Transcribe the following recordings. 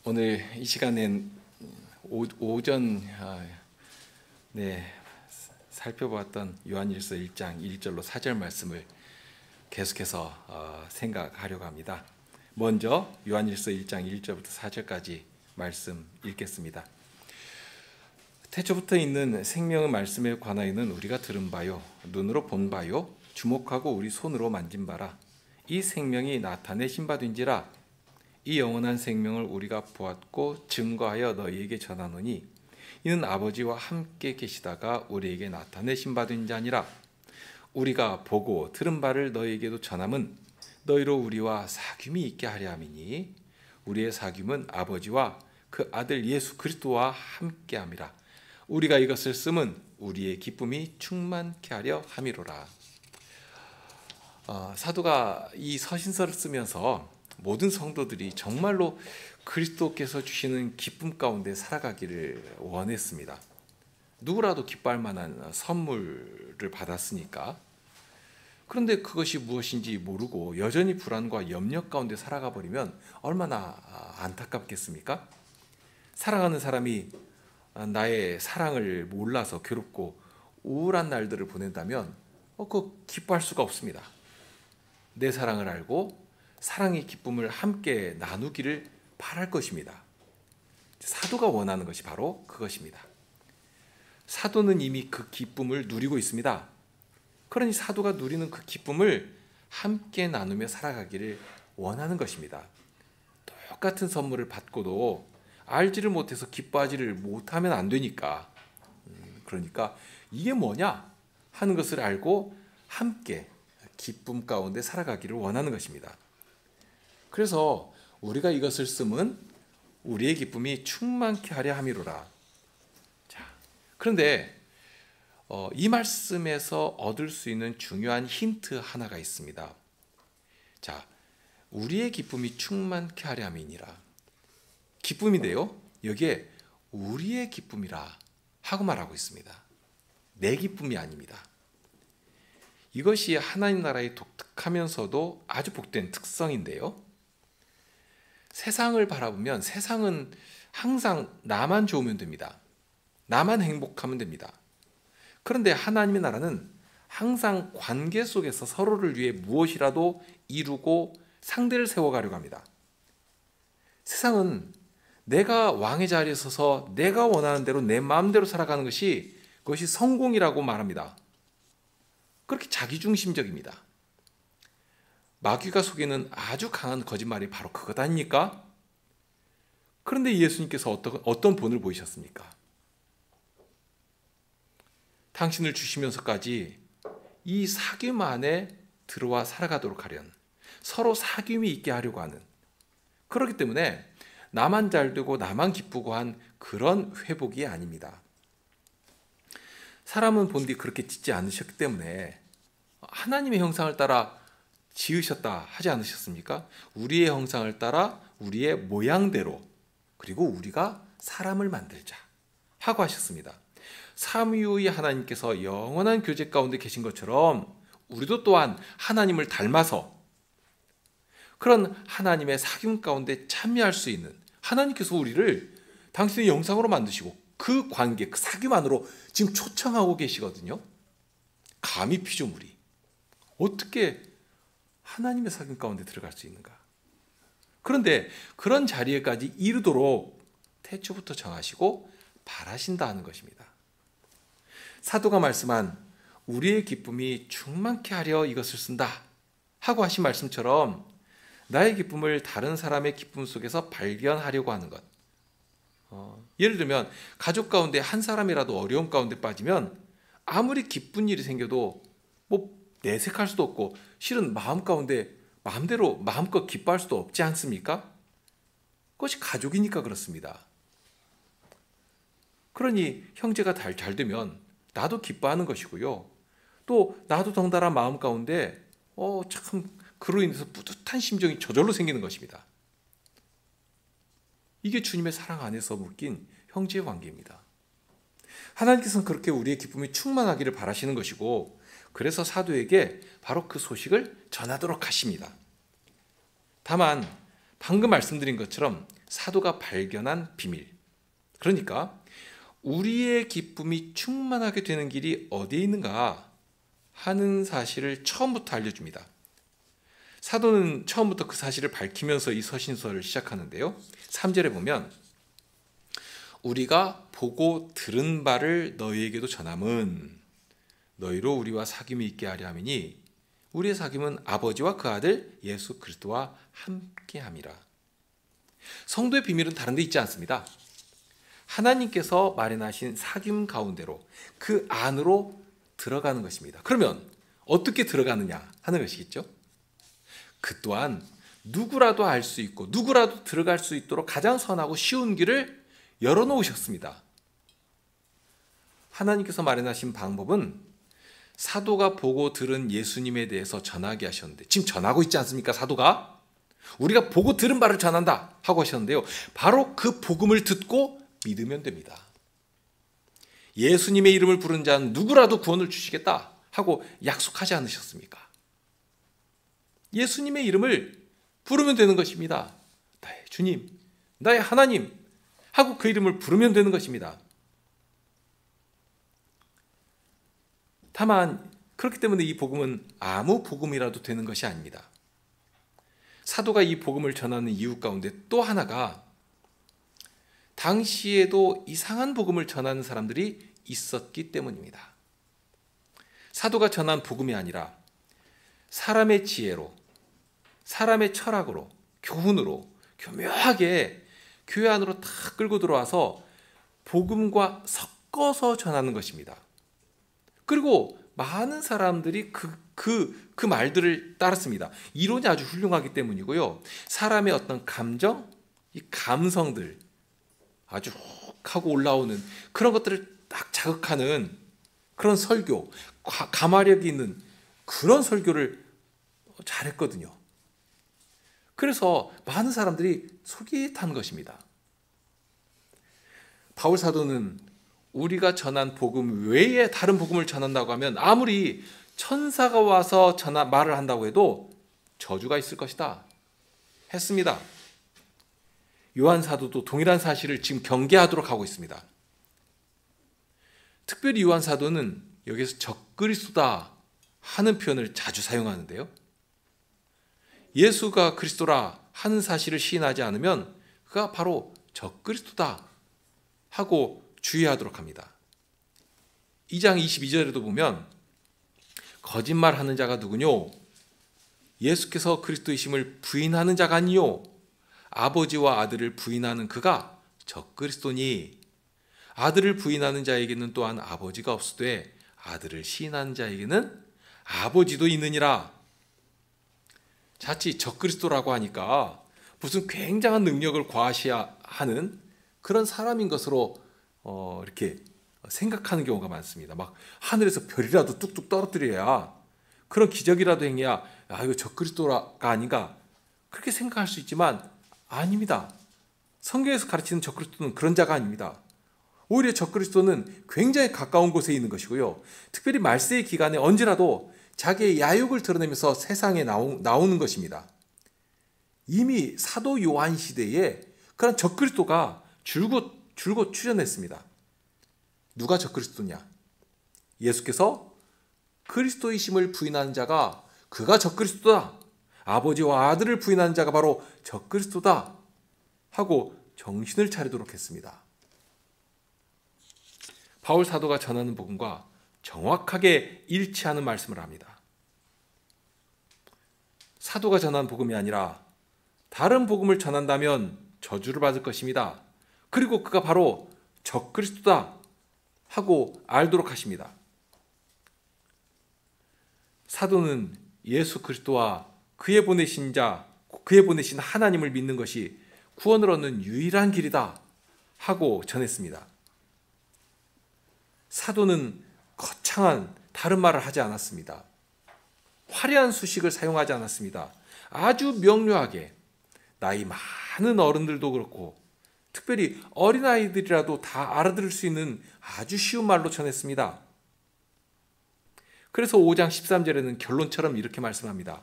오늘 이 시간엔 오전 살펴보았던 요한일서 1장 1절로 4절 말씀을 계속해서 생각하려고 합니다. 먼저 요한일서 1장 1절부터 4절까지 말씀 읽겠습니다. 태초부터 있는 생명의 말씀에 관하여는 우리가 들은 바요, 눈으로 본 바요, 주목하고 우리 손으로 만진 바라. 이 생명이 나타내신 바 된지라. 이 영원한 생명을 우리가 보았고 증거하여 너희에게 전하노니 이는 아버지와 함께 계시다가 우리에게 나타내신 바 된 자니라. 우리가 보고 들은 바를 너희에게도 전함은 너희로 우리와 사귐이 있게 하려 함이니 우리의 사귐은 아버지와 그 아들 예수 그리스도와 함께 함이라. 우리가 이것을 쓰면 우리의 기쁨이 충만케 하려 함이로라. 사도가 이 서신서를 쓰면서 모든 성도들이 정말로 그리스도께서 주시는 기쁨 가운데 살아가기를 원했습니다. 누구라도 기뻐할 만한 선물을 받았으니까. 그런데 그것이 무엇인지 모르고 여전히 불안과 염려 가운데 살아가 버리면 얼마나 안타깝겠습니까? 사랑하는 사람이 나의 사랑을 몰라서 괴롭고 우울한 날들을 보낸다면 그거 기뻐할 수가 없습니다. 내 사랑을 알고 사랑의 기쁨을 함께 나누기를 바랄 것입니다. 사도가 원하는 것이 바로 그것입니다. 사도는 이미 그 기쁨을 누리고 있습니다. 그러니 사도가 누리는 그 기쁨을 함께 나누며 살아가기를 원하는 것입니다. 똑같은 선물을 받고도 알지를 못해서 기뻐하지를 못하면 안 되니까. 그러니까 이게 뭐냐 하는 것을 알고 함께 기쁨 가운데 살아가기를 원하는 것입니다. 그래서 우리가 이것을 쓰면 우리의 기쁨이 충만케 하려 함이로라. 자, 그런데 이 말씀에서 얻을 수 있는 중요한 힌트 하나가 있습니다. 자, 우리의 기쁨이 충만케 하려 함이니라. 기쁨인데요, 여기에 우리의 기쁨이라 하고 말하고 있습니다. 내 기쁨이 아닙니다. 이것이 하나님 나라의 독특하면서도 아주 복된 특성인데요. 세상을 바라보면 세상은 항상 나만 좋으면 됩니다. 나만 행복하면 됩니다. 그런데 하나님의 나라는 항상 관계 속에서 서로를 위해 무엇이라도 이루고 상대를 세워가려고 합니다. 세상은 내가 왕의 자리에 서서 내가 원하는 대로 내 마음대로 살아가는 것이 그것이 성공이라고 말합니다. 그렇게 자기중심적입니다. 마귀가 속이는 아주 강한 거짓말이 바로 그것 아닙니까? 그런데 예수님께서 어떤 본을 보이셨습니까? 당신을 주시면서까지 이 사귐 안에 들어와 살아가도록 하려는, 서로 사귐이 있게 하려고 하는, 그렇기 때문에 나만 잘되고 나만 기쁘고 한 그런 회복이 아닙니다. 사람은 본디 그렇게 짓지 않으셨기 때문에 하나님의 형상을 따라 지으셨다 하지 않으셨습니까? 우리의 형상을 따라 우리의 모양대로, 그리고 우리가 사람을 만들자 하고 하셨습니다. 삼위의 하나님께서 영원한 교제 가운데 계신 것처럼 우리도 또한 하나님을 닮아서 그런 하나님의 사귐 가운데 참여할 수 있는, 하나님께서 우리를 당신의 영상으로 만드시고 그 관계, 그 사귐 안으로 지금 초청하고 계시거든요. 감히 피조물이 어떻게 하나님의 사귐 가운데 들어갈 수 있는가? 그런데 그런 자리에까지 이르도록 태초부터 정하시고 바라신다 하는 것입니다. 사도가 말씀한 우리의 기쁨이 충만케 하려 이것을 쓴다 하고 하신 말씀처럼 나의 기쁨을 다른 사람의 기쁨 속에서 발견하려고 하는 것. 예를 들면 가족 가운데 한 사람이라도 어려움 가운데 빠지면 아무리 기쁜 일이 생겨도 내색할 수도 없고 실은 마음 가운데 마음대로 마음껏 기뻐할 수도 없지 않습니까? 그것이 가족이니까 그렇습니다. 그러니 형제가 잘 되면 나도 기뻐하는 것이고요. 또 나도 덩달아 마음 가운데 참 그로 인해서 뿌듯한 심정이 저절로 생기는 것입니다. 이게 주님의 사랑 안에서 묶인 형제의 관계입니다. 하나님께서는 그렇게 우리의 기쁨이 충만하기를 바라시는 것이고, 그래서 사도에게 바로 그 소식을 전하도록 하십니다. 다만 방금 말씀드린 것처럼 사도가 발견한 비밀, 그러니까 우리의 기쁨이 충만하게 되는 길이 어디에 있는가 하는 사실을 처음부터 알려줍니다. 사도는 처음부터 그 사실을 밝히면서 이 서신서를 시작하는데요. 3절에 보면 우리가 보고 들은 바를 너희에게도 전함은 너희로 우리와 사귐이 있게 하려 함이니 우리의 사귐은 아버지와 그 아들 예수 그리스도와 함께함이라. 성도의 비밀은 다른 데 있지 않습니다. 하나님께서 마련하신 사귐 가운데로 그 안으로 들어가는 것입니다. 그러면 어떻게 들어가느냐 하는 것이겠죠. 그 또한 누구라도 알 수 있고 누구라도 들어갈 수 있도록 가장 선하고 쉬운 길을 열어놓으셨습니다. 하나님께서 마련하신 방법은 사도가 보고 들은 예수님에 대해서 전하게 하셨는데, 지금 전하고 있지 않습니까? 사도가 우리가 보고 들은 바를 전한다 하고 하셨는데요, 바로 그 복음을 듣고 믿으면 됩니다. 예수님의 이름을 부른 자는 누구라도 구원을 주시겠다 하고 약속하지 않으셨습니까? 예수님의 이름을 부르면 되는 것입니다. 나의 주님, 나의 하나님 하고 그 이름을 부르면 되는 것입니다. 다만 그렇기 때문에 이 복음은 아무 복음이라도 되는 것이 아닙니다. 사도가 이 복음을 전하는 이유 가운데 또 하나가 당시에도 이상한 복음을 전하는 사람들이 있었기 때문입니다. 사도가 전한 복음이 아니라 사람의 지혜로, 사람의 철학으로, 교훈으로 교묘하게 교회 안으로 다 끌고 들어와서 복음과 섞어서 전하는 것입니다. 그리고 많은 사람들이 그 말들을 따랐습니다. 이론이 아주 훌륭하기 때문이고요. 사람의 어떤 감정, 이 감성들, 아주 훅 하고 올라오는 그런 것들을 딱 자극하는 그런 설교, 가마력이 있는 그런 설교를 잘했거든요. 그래서 많은 사람들이 속이 탄 것입니다. 바울 사도는 우리가 전한 복음 외에 다른 복음을 전한다고 하면 아무리 천사가 와서 말을 한다고 해도 저주가 있을 것이다 했습니다. 요한 사도도 동일한 사실을 지금 경계하도록 하고 있습니다. 특별히 요한 사도는 여기서 적그리스도다 하는 표현을 자주 사용하는데요. 예수가 그리스도라 하는 사실을 시인하지 않으면 그가 바로 적그리스도다 하고 주의하도록 합니다. 2장 22절에도 보면 거짓말하는 자가 누구뇨? 예수께서 그리스도이심을 부인하는 자가 아니요? 아버지와 아들을 부인하는 그가 적그리스도니 아들을 부인하는 자에게는 또한 아버지가 없으되 아들을 시인하는 자에게는 아버지도 있느니라. 자칫 적그리스도라고 하니까 무슨 굉장한 능력을 과시하는 그런 사람인 것으로 이렇게 생각하는 경우가 많습니다. 막 하늘에서 별이라도 뚝뚝 떨어뜨려야, 그런 기적이라도 행해야 이거 적그리스도가 아닌가 그렇게 생각할 수 있지만 아닙니다. 성경에서 가르치는 적그리스도는 그런 자가 아닙니다. 오히려 적그리스도는 굉장히 가까운 곳에 있는 것이고요. 특별히 말세의 기간에 언제라도 자기의 야욕을 드러내면서 세상에 나오는 것입니다. 이미 사도 요한 시대에 그런 적그리스도가 줄곧 출현했습니다. 누가 적그리스도냐? 예수께서 그리스도이심을 부인하는 자가 그가 적그리스도다. 아버지와 아들을 부인하는 자가 바로 적그리스도다 하고 정신을 차리도록 했습니다. 바울 사도가 전하는 복음과 정확하게 일치하는 말씀을 합니다. 사도가 전한 복음이 아니라 다른 복음을 전한다면 저주를 받을 것입니다. 그리고 그가 바로 적그리스도다 하고 알도록 하십니다. 사도는 예수 그리스도와 그의 보내신 하나님을 믿는 것이 구원을 얻는 유일한 길이다 하고 전했습니다. 사도는 거창한 다른 말을 하지 않았습니다. 화려한 수식을 사용하지 않았습니다. 아주 명료하게 나이 많은 어른들도 그렇고 특별히 어린아이들이라도 다 알아들을 수 있는 아주 쉬운 말로 전했습니다. 그래서 5장 13절에는 결론처럼 이렇게 말씀합니다.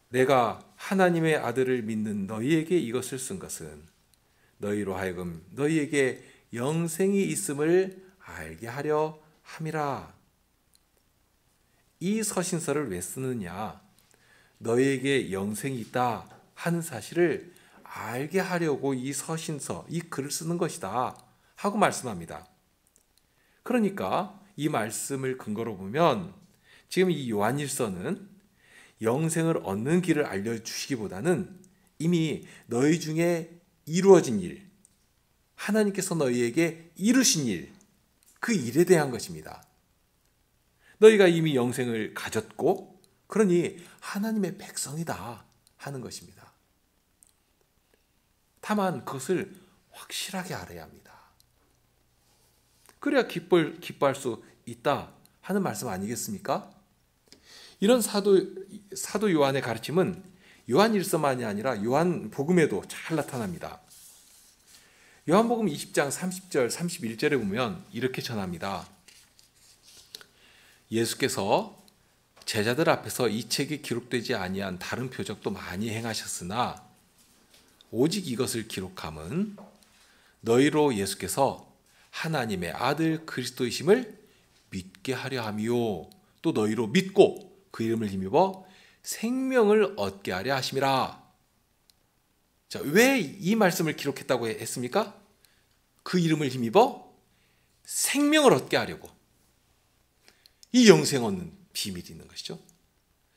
내가 하나님의 아들을 믿는 너희에게 이것을 쓴 것은 너희로 하여금 너희에게 영생이 있음을 알게 하려 함이라. 이 서신서를 왜 쓰느냐? 너희에게 영생이 있다 하는 사실을 알게 하려고 이 서신서, 이 글을 쓰는 것이다 하고 말씀합니다. 그러니까 이 말씀을 근거로 보면 지금 이 요한일서는 영생을 얻는 길을 알려주시기보다는 이미 너희 중에 이루어진 일, 하나님께서 너희에게 이루신 일, 그 일에 대한 것입니다. 너희가 이미 영생을 가졌고 그러니 하나님의 백성이다 하는 것입니다. 다만 그것을 확실하게 알아야 합니다. 그래야 기뻐할 수 있다 하는 말씀 아니겠습니까? 이런 사도 요한의 가르침은 요한일서만이 아니라 요한복음에도 잘 나타납니다. 요한복음 20장 30절 31절에 보면 이렇게 전합니다. 예수께서 제자들 앞에서 이 책에 기록되지 아니한 다른 표적도 많이 행하셨으나 오직 이것을 기록함은 너희로 예수께서 하나님의 아들 그리스도이심을 믿게 하려 함이요 또 너희로 믿고 그 이름을 힘입어 생명을 얻게 하려 하심이라. 자, 왜 이 말씀을 기록했다고 했습니까? 그 이름을 힘입어 생명을 얻게 하려고. 이 영생 얻는 비밀이 있는 것이죠.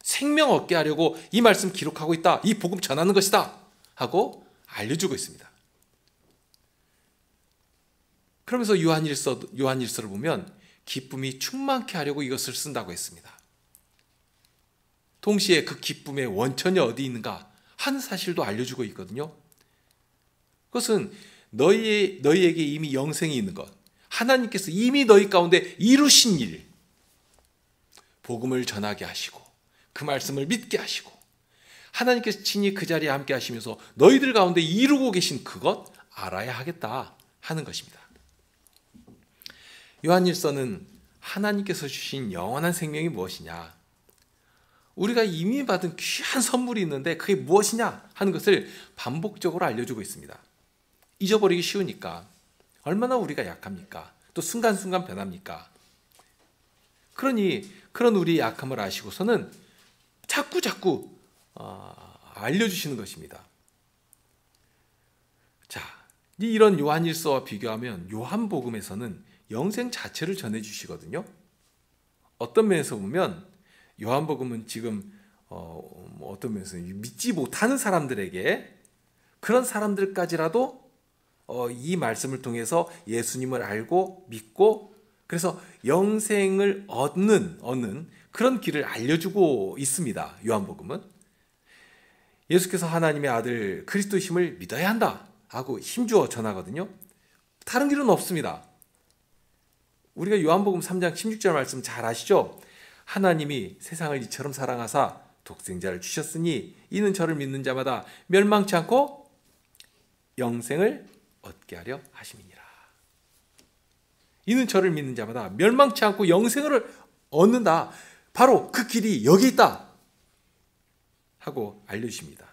생명 얻게 하려고 이 말씀 기록하고 있다. 이 복음 전하는 것이다 하고 알려주고 있습니다. 그러면서 요한일서를 보면 기쁨이 충만케 하려고 이것을 쓴다고 했습니다. 동시에 그 기쁨의 원천이 어디 있는가 하는 사실도 알려주고 있거든요. 그것은 너희에게 이미 영생이 있는 것, 하나님께서 이미 너희 가운데 이루신 일, 복음을 전하게 하시고 그 말씀을 믿게 하시고 하나님께서 친히 그 자리에 함께 하시면서 너희들 가운데 이루고 계신 그것 알아야 하겠다 하는 것입니다. 요한일서는 하나님께서 주신 영원한 생명이 무엇이냐, 우리가 이미 받은 귀한 선물이 있는데 그게 무엇이냐 하는 것을 반복적으로 알려주고 있습니다. 잊어버리기 쉬우니까. 얼마나 우리가 약합니까? 또 순간순간 변합니까? 그러니 그런 우리의 약함을 아시고서는 자꾸 알려주시는 것입니다. 자, 이런 요한일서와 비교하면 요한복음에서는 영생 자체를 전해주시거든요. 어떤 면에서 보면 요한복음은 지금 어떤 면에서 믿지 못하는 사람들에게, 그런 사람들까지라도 이 말씀을 통해서 예수님을 알고 믿고 그래서 영생을 얻는 그런 길을 알려주고 있습니다. 요한복음은 예수께서 하나님의 아들 그리스도이심을 믿어야 한다 하고 힘주어 전하거든요. 다른 길은 없습니다. 우리가 요한복음 3장 16절 말씀 잘 아시죠? 하나님이 세상을 이처럼 사랑하사 독생자를 주셨으니 이는 저를 믿는 자마다 멸망치 않고 영생을 얻게 하려 하심이니라. 이는 저를 믿는 자마다 멸망치 않고 영생을 얻는다. 바로 그 길이 여기 있다 하고 알려주십니다.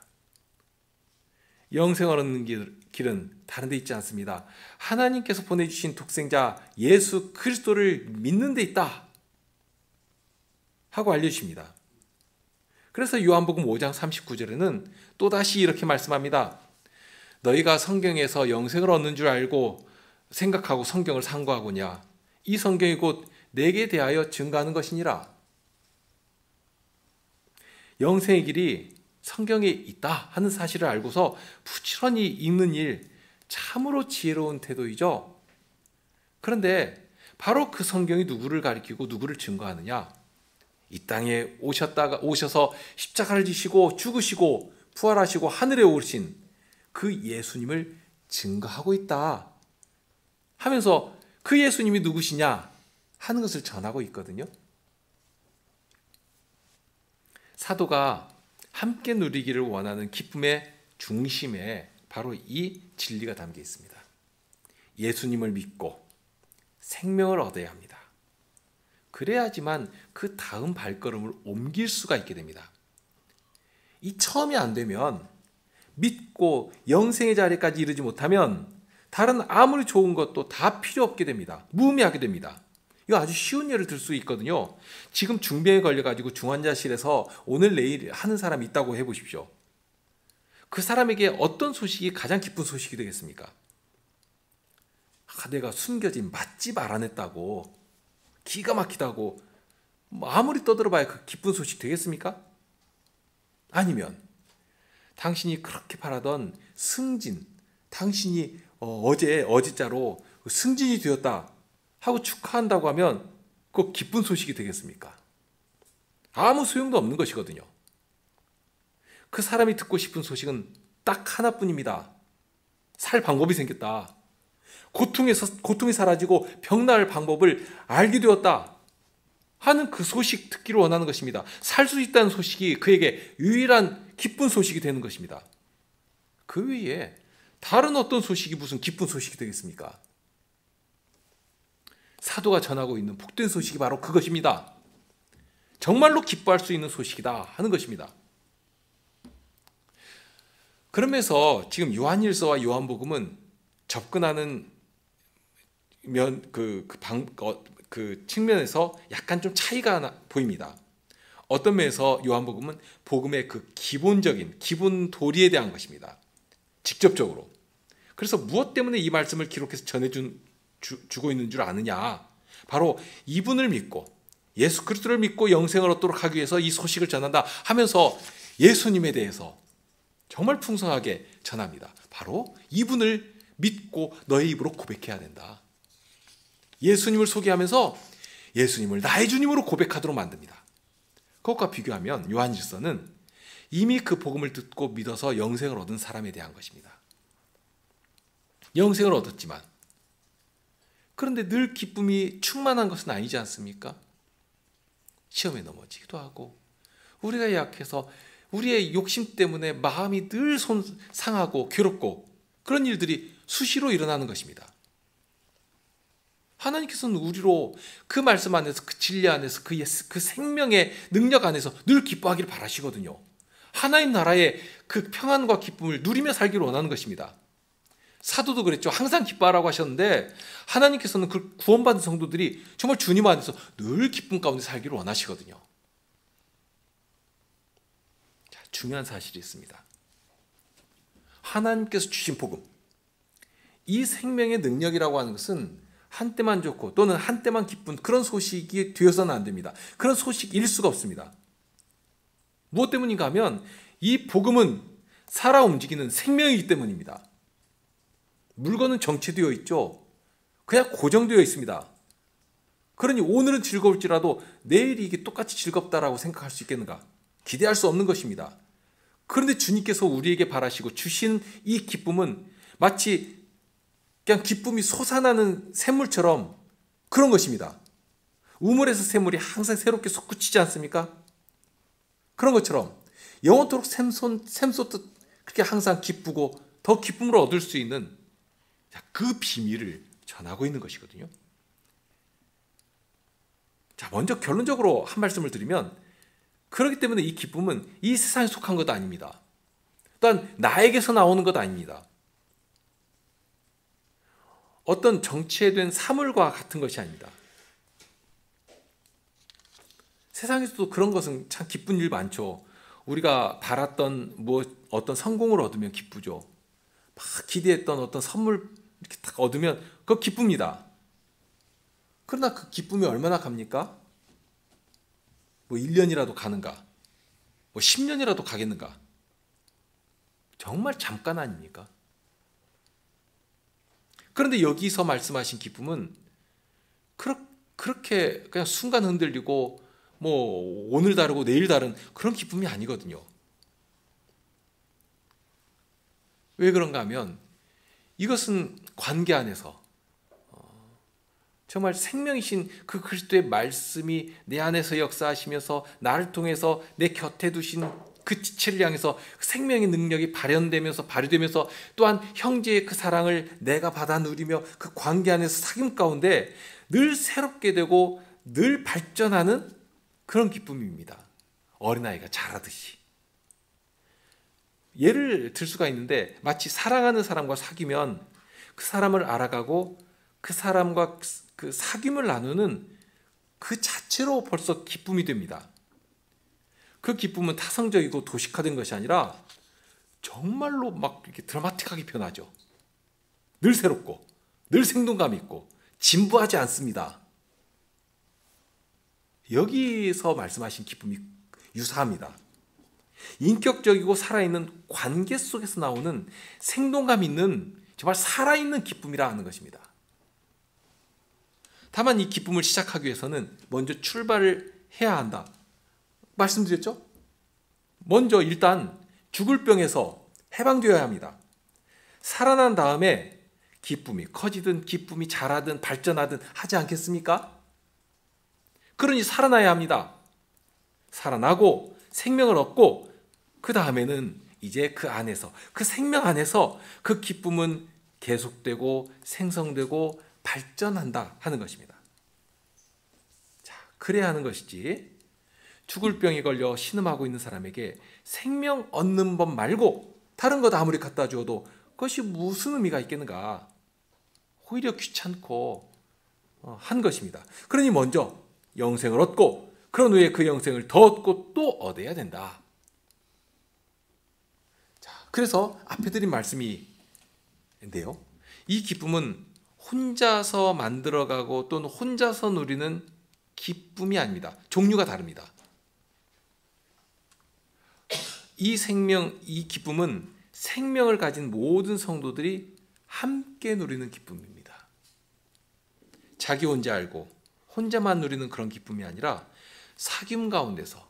영생을 얻는 길은 다른 데 있지 않습니다. 하나님께서 보내주신 독생자 예수 그리스도를 믿는 데 있다 하고 알려주십니다. 그래서 요한복음 5장 39절에는 또다시 이렇게 말씀합니다. 너희가 성경에서 영생을 얻는 줄 알고 생각하고 성경을 상고하고냐, 이 성경이 곧 내게 대하여 증거하는 것이니라. 영생의 길이 성경에 있다 하는 사실을 알고서 부지런히 읽는 일, 참으로 지혜로운 태도이죠. 그런데 바로 그 성경이 누구를 가리키고 누구를 증거하느냐, 이 땅에 오셔서 십자가를 지시고 죽으시고 부활하시고 하늘에 오르신 그 예수님을 증거하고 있다 하면서 그 예수님이 누구시냐 하는 것을 전하고 있거든요. 사도가 함께 누리기를 원하는 기쁨의 중심에 바로 이 진리가 담겨 있습니다. 예수님을 믿고 생명을 얻어야 합니다. 그래야지만 그 다음 발걸음을 옮길 수가 있게 됩니다. 이 처음이 안 되면, 믿고 영생의 자리까지 이르지 못하면 다른 아무리 좋은 것도 다 필요 없게 됩니다. 무의미하게 됩니다. 이거 아주 쉬운 예를 들 수 있거든요. 지금 중병에 걸려가지고 중환자실에서 오늘 내일 하는 사람이 있다고 해보십시오. 그 사람에게 어떤 소식이 가장 기쁜 소식이 되겠습니까? 내가 숨겨진 맛집 알아냈다고, 기가 막히다고, 아무리 떠들어봐야 그 기쁜 소식 되겠습니까? 아니면 당신이 그렇게 바라던 승진, 당신이 어제자로 승진이 되었다 하고 축하한다고 하면 그 기쁜 소식이 되겠습니까? 아무 소용도 없는 것이거든요. 그 사람이 듣고 싶은 소식은 딱 하나뿐입니다. 살 방법이 생겼다. 고통이 사라지고 병 나을 방법을 알게 되었다 하는 그 소식 듣기를 원하는 것입니다. 살 수 있다는 소식이 그에게 유일한 기쁜 소식이 되는 것입니다. 그 외에 다른 어떤 소식이 무슨 기쁜 소식이 되겠습니까? 사도가 전하고 있는 복된 소식이 바로 그것입니다. 정말로 기뻐할 수 있는 소식이다 하는 것입니다. 그러면서 지금 요한일서와 요한복음은 접근하는 측면에서 약간 좀 차이가 보입니다. 어떤 면에서 요한복음은 복음의 그 기본적인 기본 도리에 대한 것입니다. 직접적으로. 그래서 무엇 때문에 이 말씀을 기록해서 주고 있는 줄 아느냐? 바로 이분을 믿고 예수 그리스도를 믿고 영생을 얻도록 하기 위해서 이 소식을 전한다 하면서 예수님에 대해서 정말 풍성하게 전합니다. 바로 이분을 믿고 너의 입으로 고백해야 된다. 예수님을 소개하면서 예수님을 나의 주님으로 고백하도록 만듭니다. 그것과 비교하면 요한일서는 이미 그 복음을 듣고 믿어서 영생을 얻은 사람에 대한 것입니다. 영생을 얻었지만 그런데 늘 기쁨이 충만한 것은 아니지 않습니까? 시험에 넘어지기도 하고 우리가 약해서 우리의 욕심 때문에 마음이 늘 상하고 괴롭고 그런 일들이 수시로 일어나는 것입니다. 하나님께서는 우리로 그 말씀 안에서 그 진리 안에서 그 생명의 능력 안에서 늘 기뻐하기를 바라시거든요. 하나님 나라의 그 평안과 기쁨을 누리며 살기를 원하는 것입니다. 사도도 그랬죠. 항상 기뻐하라고 하셨는데 하나님께서는 그 구원받은 성도들이 정말 주님 안에서 늘 기쁨 가운데 살기를 원하시거든요. 자, 중요한 사실이 있습니다. 하나님께서 주신 복음, 이 생명의 능력이라고 하는 것은 한때만 좋고 또는 한때만 기쁜 그런 소식이 되어서는 안 됩니다. 그런 소식일 수가 없습니다. 무엇 때문인가 하면 이 복음은 살아 움직이는 생명이기 때문입니다. 물건은 정체되어 있죠. 그냥 고정되어 있습니다. 그러니 오늘은 즐거울지라도 내일이 이게 똑같이 즐겁다라고 생각할 수 있겠는가? 기대할 수 없는 것입니다. 그런데 주님께서 우리에게 바라시고 주신 이 기쁨은 마치 그냥 기쁨이 솟아나는 샘물처럼 그런 것입니다. 우물에서 샘물이 항상 새롭게 솟구치지 않습니까? 그런 것처럼 영원토록 샘솟듯 그렇게 항상 기쁘고 더 기쁨을 얻을 수 있는 그 비밀을 전하고 있는 것이거든요. 자, 먼저 결론적으로 한 말씀을 드리면 그렇기 때문에 이 기쁨은 이 세상에 속한 것 아닙니다. 또한 나에게서 나오는 것 아닙니다. 어떤 정체된 사물과 같은 것이 아닙니다. 세상에서도 그런 것은 참 기쁜 일 많죠. 우리가 바랐던 어떤 성공을 얻으면 기쁘죠. 막 기대했던 어떤 선물 이렇게 딱 얻으면 그거 기쁩니다. 그러나 그 기쁨이 얼마나 갑니까? 1년이라도 가는가? 10년이라도 가겠는가? 정말 잠깐 아닙니까? 그런데 여기서 말씀하신 기쁨은 그렇게 그냥 순간 흔들리고 오늘 다르고 내일 다른 그런 기쁨이 아니거든요. 왜 그런가 하면 이것은 관계 안에서 정말 생명이신 그 그리스도의 말씀이 내 안에서 역사하시면서 나를 통해서 내 곁에 두신 그 지체를 향해서 생명의 능력이 발휘되면서 또한 형제의 그 사랑을 내가 받아 누리며 그 관계 안에서 사귐 가운데 늘 새롭게 되고 늘 발전하는 그런 기쁨입니다. 어린아이가 자라듯이. 예를 들 수가 있는데 마치 사랑하는 사람과 사귀면 그 사람을 알아가고 그 사람과 그 사귐을 나누는 그 자체로 벌써 기쁨이 됩니다. 그 기쁨은 타성적이고 도식화된 것이 아니라 정말로 막 이렇게 드라마틱하게 변하죠. 늘 새롭고 늘 생동감 있고 진부하지 않습니다. 여기서 말씀하신 기쁨이 유사합니다. 인격적이고 살아있는 관계 속에서 나오는 생동감 있는 정말 살아있는 기쁨이라 하는 것입니다. 다만 이 기쁨을 시작하기 위해서는 먼저 출발을 해야 한다. 말씀드렸죠? 먼저 일단 죽을 병에서 해방되어야 합니다. 살아난 다음에 기쁨이 커지든 기쁨이 자라든 발전하든 하지 않겠습니까? 그러니 살아나야 합니다. 살아나고 생명을 얻고 그 다음에는 이제 그 안에서 그 생명 안에서 그 기쁨은 계속되고 생성되고 발전한다 하는 것입니다. 자, 그래야 하는 것이지 죽을 병에 걸려 신음하고 있는 사람에게 생명 얻는 법 말고 다른 것 아무리 갖다 주어도 그것이 무슨 의미가 있겠는가? 오히려 귀찮고 한 것입니다. 그러니 먼저 영생을 얻고 그런 후에 그 영생을 더 얻고 또 얻어야 된다. 자, 그래서 앞에 드린 말씀인데요. 이 기쁨은 혼자서 만들어가고 또는 혼자서 누리는 기쁨이 아닙니다. 종류가 다릅니다. 이 기쁨은 생명을 가진 모든 성도들이 함께 누리는 기쁨입니다. 자기 혼자 알고 혼자만 누리는 그런 기쁨이 아니라 사귐 가운데서,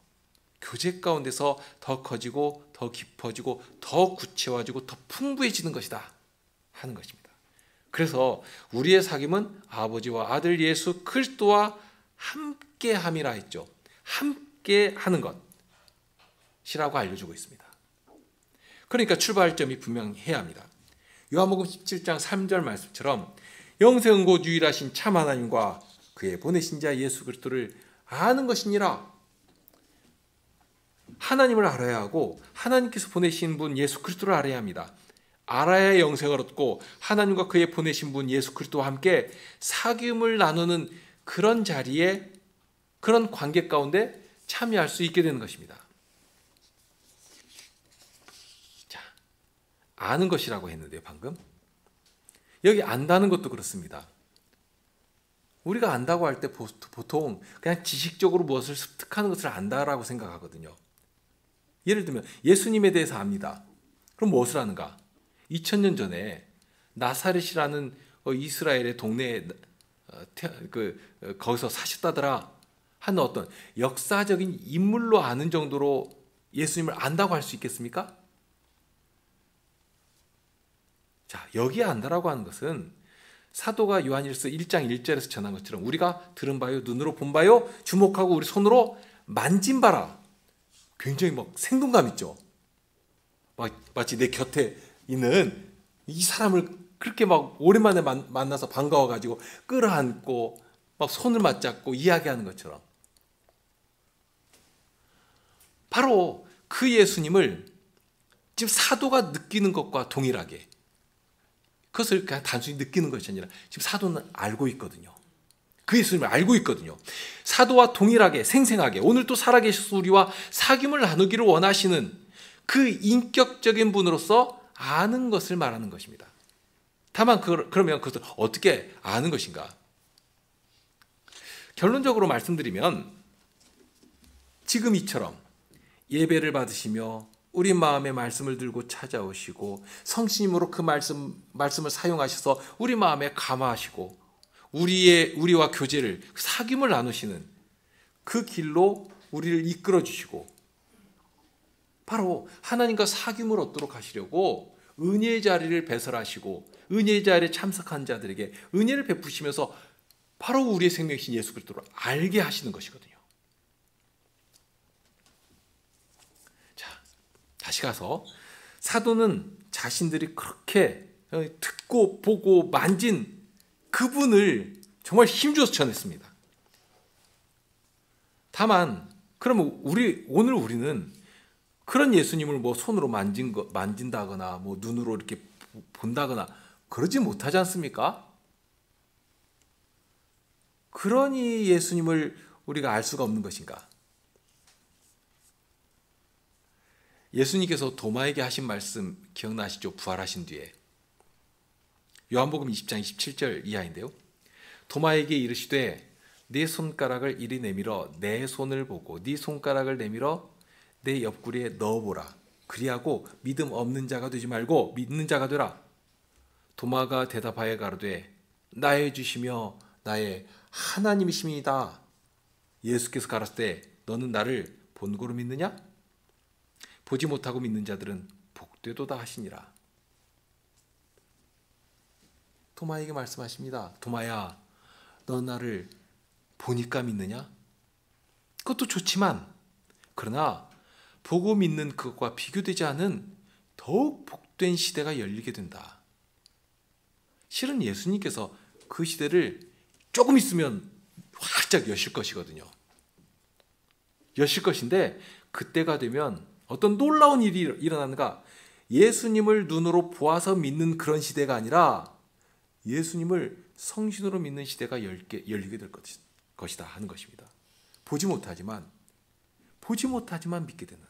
교제 가운데서 더 커지고 더 깊어지고 더 구체화지고 더 풍부해지는 것이다 하는 것입니다. 그래서 우리의 사귐은 아버지와 아들 예수 그리스도와 함께함이라 했죠. 함께하는 것이라고 알려주고 있습니다. 그러니까 출발점이 분명해야 합니다. 요한복음 17장 3절 말씀처럼 영생은 곧 유일하신 참 하나님과 그의 보내신 자 예수 그리스도를 아는 것이니라. 하나님을 알아야 하고 하나님께서 보내신 분 예수 그리스도를 알아야 합니다. 알아야 영생을 얻고 하나님과 그의 보내신 분 예수 그리스도와 함께 사귐을 나누는 그런 자리에 그런 관계 가운데 참여할 수 있게 되는 것입니다. 자, 아는 것이라고 했는데요, 방금. 여기 안다는 것도 그렇습니다. 우리가 안다고 할 때 보통 그냥 지식적으로 무엇을 습득하는 것을 안다라고 생각하거든요. 예를 들면 예수님에 대해서 압니다. 그럼 무엇을 아는가? 2000년 전에 나사렛이라는 이스라엘의 동네에 거기서 사셨다더라 하는 어떤 역사적인 인물로 아는 정도로 예수님을 안다고 할 수 있겠습니까? 자, 여기에 안다라고 하는 것은 사도가 요한일서 1장 1절에서 전한 것처럼 우리가 들은 바요, 눈으로 본 바요, 주목하고 우리 손으로 만진 바라. 굉장히 막 생동감 있죠. 마치 내 곁에 있는 이 사람을 그렇게 막 오랜만에 만나서 반가워가지고 끌어안고 막 손을 맞잡고 이야기하는 것처럼 바로 그 예수님을 지금 사도가 느끼는 것과 동일하게 그것을 그냥 단순히 느끼는 것이 아니라 지금 사도는 알고 있거든요. 그 예수님을 알고 있거든요. 사도와 동일하게 생생하게 오늘 또 살아계셔서 우리와 사귐을 나누기를 원하시는 그 인격적인 분으로서 아는 것을 말하는 것입니다. 다만 그러면 그것을 어떻게 아는 것인가? 결론적으로 말씀드리면 지금 이처럼 예배를 받으시며 우리 마음의 말씀을 들고 찾아오시고 성심으로 그 말씀을 사용하셔서 우리 마음에 감화하시고 우리와 교제를 사귐을 나누시는 그 길로 우리를 이끌어 주시고 바로 하나님과 사귐을 얻도록 하시려고 은혜의 자리를 배설하시고 은혜의 자리에 참석한 자들에게 은혜를 베푸시면서 바로 우리의 생명이신 예수 그리스도를 알게 하시는 것이거든요. 자, 다시 가서 사도는 자신들이 그렇게 듣고 보고 만진 그분을 정말 힘주어서 전했습니다. 다만 그러면 오늘 우리는 그런 예수님을 뭐 손으로 만진다거나 뭐 눈으로 이렇게 본다거나 그러지 못하지 않습니까? 그러니 예수님을 우리가 알 수가 없는 것인가? 예수님께서 도마에게 하신 말씀 기억나시죠? 부활하신 뒤에 요한복음 20장 27절 이하인데요. 도마에게 이르시되 네 손가락을 이리 내밀어 내 손을 보고 네 손가락을 내밀어 내 옆구리에 넣어보라. 그리하고 믿음 없는 자가 되지 말고 믿는 자가 되라. 도마가 대답하여 가로되 나의 주시며 나의 하나님이십니다. 예수께서 가라사대 너는 나를 본고로 믿느냐? 보지 못하고 믿는 자들은 복되도다 하시니라. 도마에게 말씀하십니다. 도마야, 너 나를 보니까 믿느냐? 그것도 좋지만 그러나 보고 믿는 그것과 비교되지 않은 더욱 복된 시대가 열리게 된다. 실은 예수님께서 그 시대를 조금 있으면 활짝 여실 것이거든요. 여실 것인데 그때가 되면 어떤 놀라운 일이 일어나는가? 예수님을 눈으로 보아서 믿는 그런 시대가 아니라 예수님을 성신으로 믿는 시대가 열리게 될 것이다 하는 것입니다. 보지 못하지만 믿게 되는.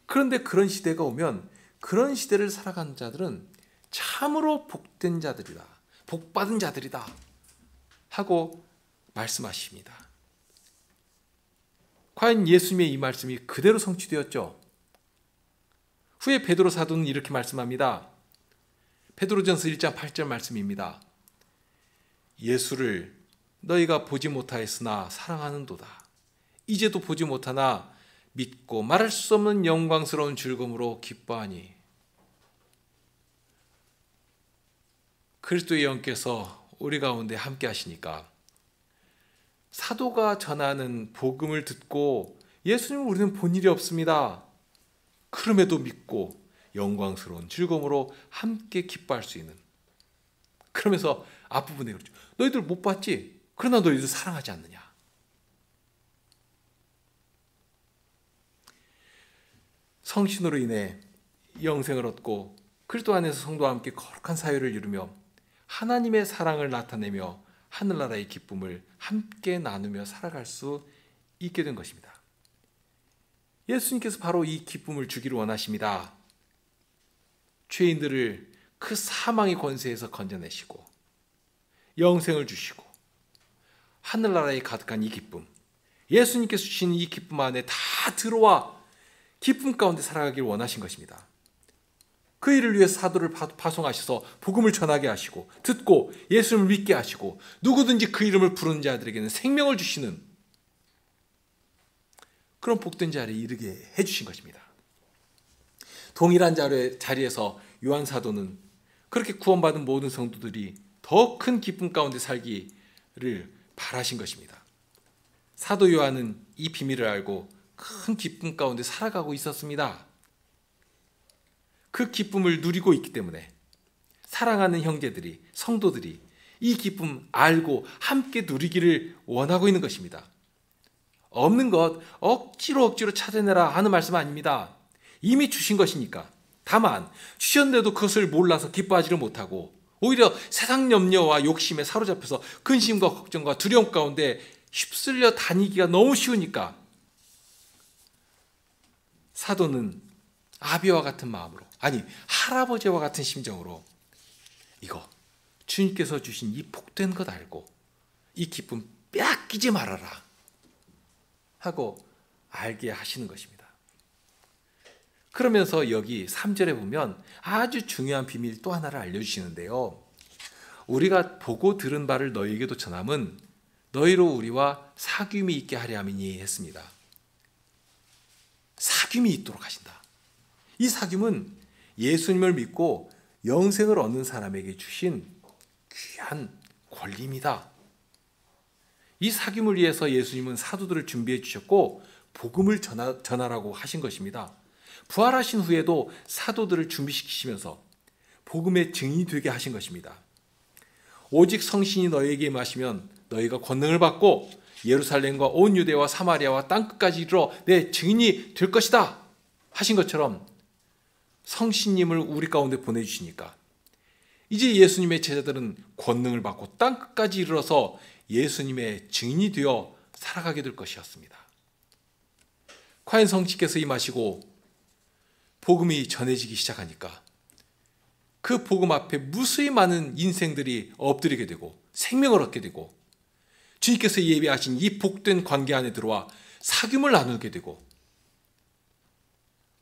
그런데 그런 시대가 오면 그런 시대를 살아가는 자들은 참으로 복된 자들이다. 복받은 자들이다. 하고 말씀하십니다. 과연 예수님의 이 말씀이 그대로 성취되었죠? 후에 베드로 사도는 이렇게 말씀합니다. 베드로전서 1장 8절 말씀입니다. 예수를 너희가 보지 못하였으나 사랑하는도다. 이제도 보지 못하나 믿고 말할 수 없는 영광스러운 즐거움으로 기뻐하니. 그리스도의 영께서 우리 가운데 함께 하시니까 사도가 전하는 복음을 듣고 예수님을 우리는 본 일이 없습니다. 그럼에도 믿고 영광스러운 즐거움으로 함께 기뻐할 수 있는. 그러면서 앞부분에 그렇죠. 너희들 못 봤지? 그러나 너희들 사랑하지 않느냐? 성신으로 인해 영생을 얻고 그리스도 안에서 성도와 함께 거룩한 사회를 이루며 하나님의 사랑을 나타내며 하늘나라의 기쁨을 함께 나누며 살아갈 수 있게 된 것입니다. 예수님께서 바로 이 기쁨을 주기를 원하십니다. 죄인들을 그 사망의 권세에서 건져내시고 영생을 주시고 하늘나라에 가득한 이 기쁨, 예수님께서 주신 이 기쁨 안에 다 들어와 기쁨 가운데 살아가길 원하신 것입니다. 그 일을 위해 사도를 파송하셔서 복음을 전하게 하시고 듣고 예수님을 믿게 하시고 누구든지 그 이름을 부르는 자들에게는 생명을 주시는 그런 복된 자리에 이르게 해주신 것입니다. 동일한 자리에서 요한 사도는 그렇게 구원받은 모든 성도들이 더 큰 기쁨 가운데 살기를 바라신 것입니다. 사도 요한은 이 비밀을 알고 큰 기쁨 가운데 살아가고 있었습니다. 그 기쁨을 누리고 있기 때문에 사랑하는 형제들이, 성도들이 이 기쁨 알고 함께 누리기를 원하고 있는 것입니다. 없는 것 억지로 찾아내라 하는 말씀 아닙니다. 이미 주신 것이니까. 다만 주셨는데도 그것을 몰라서 기뻐하지를 못하고 오히려 세상 염려와 욕심에 사로잡혀서 근심과 걱정과 두려움 가운데 휩쓸려 다니기가 너무 쉬우니까 사도는 아비와 같은 마음으로, 아니 할아버지와 같은 심정으로 이거 주님께서 주신 이 복된 것 알고 이 기쁨 빼앗기지 말아라 하고 알게 하시는 것입니다. 그러면서 여기 3절에 보면 아주 중요한 비밀 또 하나를 알려주시는데요. 우리가 보고 들은 바를 너희에게도 전함은 너희로 우리와 사귐이 있게 하려 함이니 했습니다. 사귐이 있도록 하신다. 이 사귐은 예수님을 믿고 영생을 얻는 사람에게 주신 귀한 권리입니다. 이 사귐을 위해서 예수님은 사도들을 준비해 주셨고 복음을 전하라고 하신 것입니다. 부활하신 후에도 사도들을 준비시키시면서 복음의 증인이 되게 하신 것입니다. 오직 성신이 너희에게 임하시면 너희가 권능을 받고 예루살렘과 온 유대와 사마리아와 땅끝까지 이르러 내 증인이 될 것이다 하신 것처럼 성신님을 우리 가운데 보내주시니까 이제 예수님의 제자들은 권능을 받고 땅 끝까지 이르러서 예수님의 증인이 되어 살아가게 될 것이었습니다. 과연 성신께서 임하시고 복음이 전해지기 시작하니까 그 복음 앞에 무수히 많은 인생들이 엎드리게 되고 생명을 얻게 되고 주님께서 예비하신 이 복된 관계 안에 들어와 사귐을 나누게 되고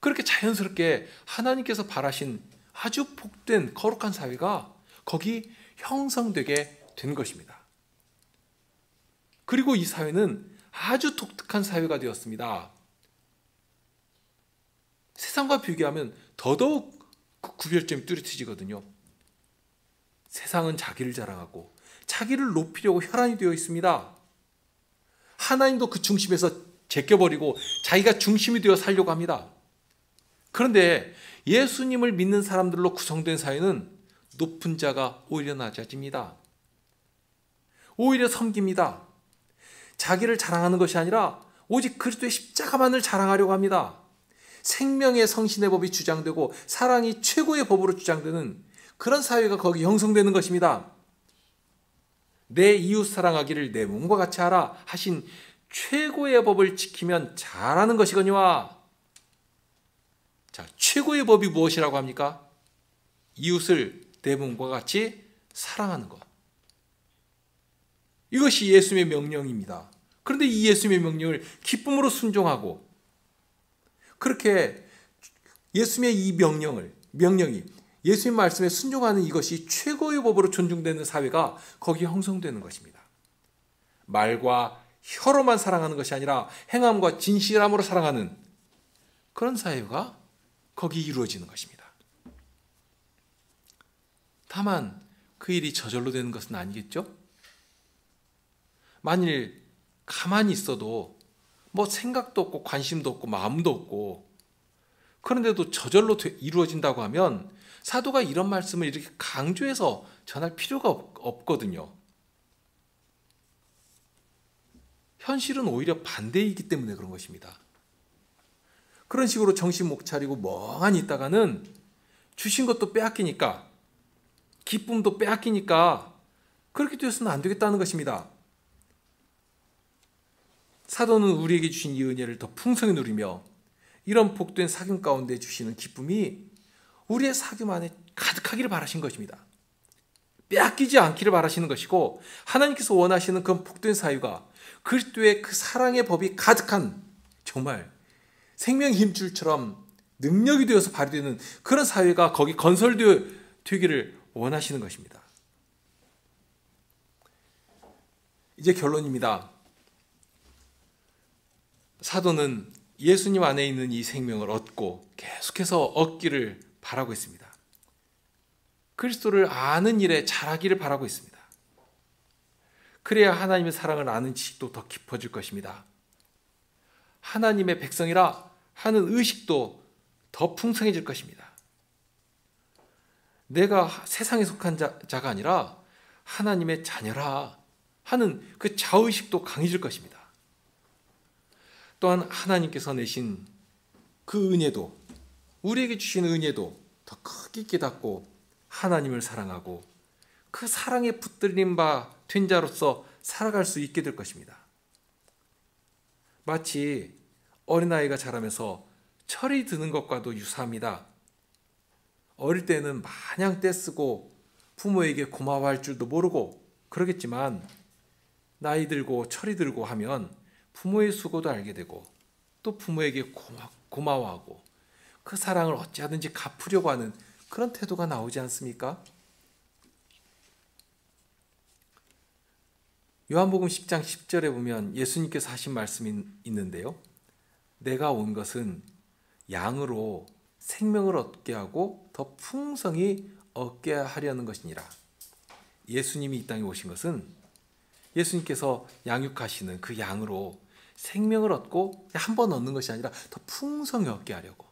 그렇게 자연스럽게 하나님께서 바라신 아주 복된 거룩한 사회가 거기 형성되게 된 것입니다. 그리고 이 사회는 아주 독특한 사회가 되었습니다. 세상과 비교하면 더더욱 그 구별점이 뚜렷해지거든요. 세상은 자기를 자랑하고 자기를 높이려고 혈안이 되어 있습니다. 하나님도 그 중심에서 제껴버리고 자기가 중심이 되어 살려고 합니다. 그런데 예수님을 믿는 사람들로 구성된 사회는 높은 자가 오히려 낮아집니다. 오히려 섬깁니다. 자기를 자랑하는 것이 아니라 오직 그리스도의 십자가만을 자랑하려고 합니다. 생명의 성신의 법이 주장되고 사랑이 최고의 법으로 주장되는 그런 사회가 거기 형성되는 것입니다. 내 이웃 사랑하기를 내 몸과 같이 하라 하신 최고의 법을 지키면 잘하는 것이거니와. 자, 최고의 법이 무엇이라고 합니까? 이웃을 내 몸과 같이 사랑하는 것. 이것이 예수님의 명령입니다. 그런데 이 예수님의 명령을 기쁨으로 순종하고 그렇게 예수님의 이 명령이 예수님 말씀에 순종하는 이것이 최고의 법으로 존중되는 사회가 거기 형성되는 것입니다. 말과 혀로만 사랑하는 것이 아니라 행함과 진실함으로 사랑하는 그런 사회가 거기 이루어지는 것입니다. 다만 그 일이 저절로 되는 것은 아니겠죠? 만일 가만히 있어도 뭐 생각도 없고 관심도 없고 마음도 없고 그런데도 저절로 이루어진다고 하면 사도가 이런 말씀을 이렇게 강조해서 전할 필요가 없거든요. 현실은 오히려 반대이기 때문에 그런 것입니다. 그런 식으로 정신 못 차리고 멍하니 있다가는 주신 것도 빼앗기니까 기쁨도 빼앗기니까 그렇게 되어서는 안 되겠다는 것입니다. 사도는 우리에게 주신 이 은혜를 더 풍성히 누리며 이런 복된 사귐 가운데 주시는 기쁨이 우리의 사귐 안에 가득하기를 바라신 것입니다. 빼앗기지 않기를 바라시는 것이고 하나님께서 원하시는 그 복된 사유가 그리스도의 그 사랑의 법이 가득한 정말 생명의 힘줄처럼 능력이 되어서 발휘되는 그런 사회가 거기 건설되기를 원하시는 것입니다. 이제 결론입니다. 사도는 예수님 안에 있는 이 생명을 얻고 계속해서 얻기를 바라고 있습니다. 그리스도를 아는 일에 잘하기를 바라고 있습니다. 그래야 하나님의 사랑을 아는 지식도 더 깊어질 것입니다. 하나님의 백성이라 하는 의식도 더 풍성해질 것입니다. 내가 세상에 속한 자가 아니라 하나님의 자녀라 하는 그 자의식도 강해질 것입니다. 또한 하나님께서 내신 그 은혜도 우리에게 주신 은혜도 더 크게 깨닫고 하나님을 사랑하고 그 사랑에 붙들린 바 된 자로서 살아갈 수 있게 될 것입니다. 마치 어린아이가 자라면서 철이 드는 것과도 유사합니다. 어릴 때는 마냥 떼쓰고 부모에게 고마워할 줄도 모르고 그러겠지만 나이 들고 철이 들고 하면 부모의 수고도 알게 되고 또 부모에게 고마워하고 그 사랑을 어찌하든지 갚으려고 하는 그런 태도가 나오지 않습니까? 요한복음 10장 10절에 보면 예수님께서 하신 말씀이 있는데요. 내가 온 것은 양으로 생명을 얻게 하고 더 풍성히 얻게 하려는 것이니라. 예수님이 이 땅에 오신 것은 예수님께서 양육하시는 그 양으로 생명을 얻고 한 번 얻는 것이 아니라 더 풍성히 얻게 하려고.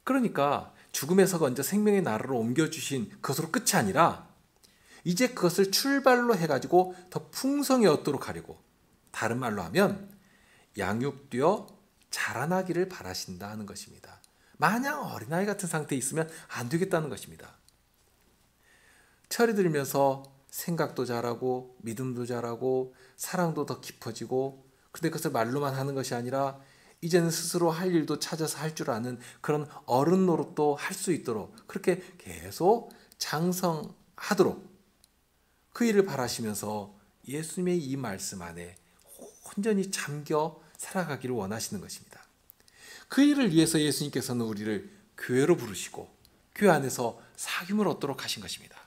그러니까 죽음에서 먼저 생명의 나라로 옮겨주신 그것으로 끝이 아니라 이제 그것을 출발로 해가지고 더 풍성히 얻도록 하려고. 다른 말로 하면 양육되어 자라나기를 바라신다 하는 것입니다. 마냥 어린아이 같은 상태에 있으면 안 되겠다는 것입니다. 철이 들면서 생각도 자라고 믿음도 자라고 사랑도 더 깊어지고, 근데 그것을 말로만 하는 것이 아니라 이제는 스스로 할 일도 찾아서 할 줄 아는 그런 어른 노릇도 할 수 있도록 그렇게 계속 장성하도록 그 일을 바라시면서 예수님의 이 말씀 안에 온전히 잠겨 살아가기를 원하시는 것입니다. 그 일을 위해서 예수님께서는 우리를 교회로 부르시고 교회 안에서 사귐을 얻도록 하신 것입니다.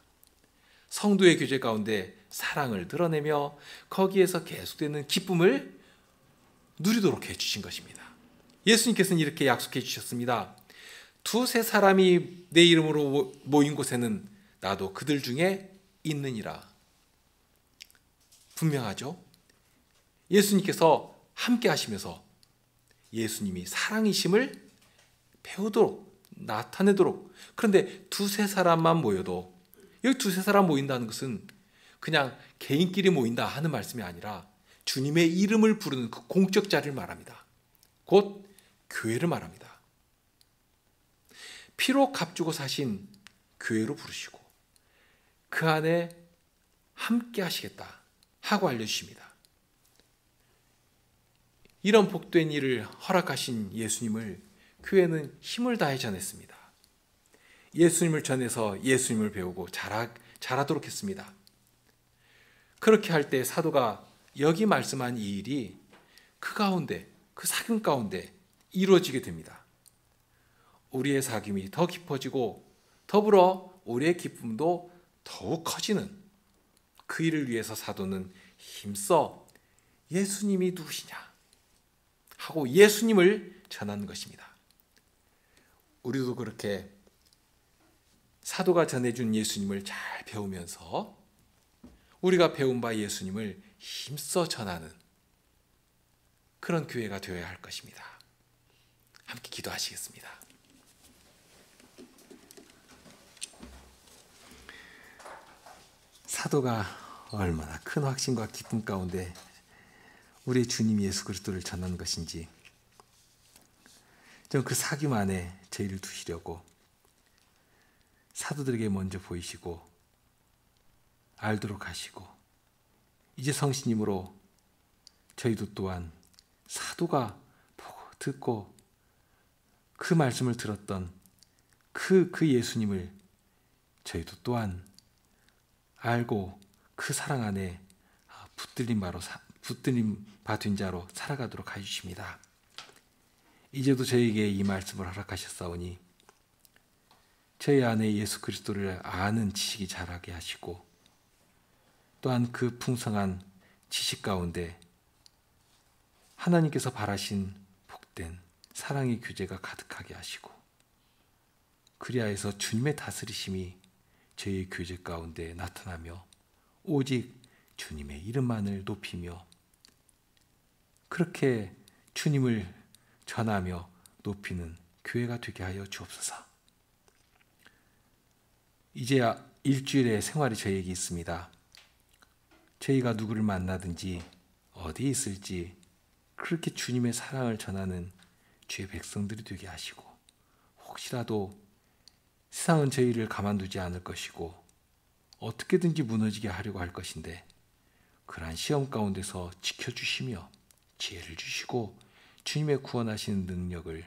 성도의 교제 가운데 사랑을 드러내며 거기에서 계속되는 기쁨을 누리도록 해주신 것입니다. 예수님께서는 이렇게 약속해 주셨습니다. 두세 사람이 내 이름으로 모인 곳에는 나도 그들 중에 있느니라. 분명하죠? 예수님께서 함께 하시면서 예수님이 사랑이심을 배우도록 나타내도록, 그런데 두세 사람만 모여도, 여기 두세 사람 모인다는 것은 그냥 개인끼리 모인다 하는 말씀이 아니라 주님의 이름을 부르는 그 공적 자리를 말합니다. 곧 교회를 말합니다. 피로 값주고 사신 교회로 부르시고 그 안에 함께 하시겠다 하고 알려주십니다. 이런 복된 일을 허락하신 예수님을 교회는 힘을 다해 전했습니다. 예수님을 전해서 예수님을 배우고 잘하도록 했습니다. 그렇게 할 때 사도가 여기 말씀한 이 일이 그 가운데, 그 사귐 가운데 이루어지게 됩니다. 우리의 사귐이 더 깊어지고 더불어 우리의 기쁨도 더욱 커지는 그 일을 위해서 사도는 힘써 예수님이 누구시냐 하고 예수님을 전하는 것입니다. 우리도 그렇게 사도가 전해준 예수님을 잘 배우면서 우리가 배운 바 예수님을 힘써 전하는 그런 교회가 되어야 할 것입니다. 함께 기도하시겠습니다. 사도가 얼마나 큰 확신과 기쁨 가운데 우리 주님 예수 그리스도를 전하는 것인지, 좀 그 사귐 안에 저희를 두시려고 사도들에게 먼저 보이시고 알도록 하시고, 이제 성신님으로 저희도 또한 사도가 보고 듣고 그 말씀을 들었던 그 예수님을 저희도 또한 알고 그 사랑 안에 붙들림 받은 자로 살아가도록 해주십니다. 이제도 저희에게 이 말씀을 허락하셨사오니 저희 안에 예수 그리스도를 아는 지식이 자라게 하시고, 또한 그 풍성한 지식 가운데 하나님께서 바라신 복된 사랑의 교제가 가득하게 하시고, 그리하여서 주님의 다스리심이 저희의 교제 가운데 나타나며 오직 주님의 이름만을 높이며 그렇게 주님을 전하며 높이는 교회가 되게 하여 주옵소서. 이제야 일주일의 생활이 저희에게 있습니다. 저희가 누구를 만나든지 어디에 있을지 그렇게 주님의 사랑을 전하는 주의 백성들이 되게 하시고, 혹시라도 세상은 저희를 가만두지 않을 것이고 어떻게든지 무너지게 하려고 할 것인데, 그러한 시험 가운데서 지켜주시며 지혜를 주시고 주님의 구원하시는 능력을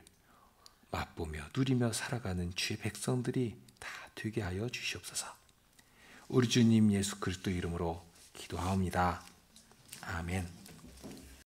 맛보며 누리며 살아가는 주의 백성들이 다 되게 하여 주시옵소서. 우리 주님 예수 그리스도 이름으로 기도하옵니다. 아멘.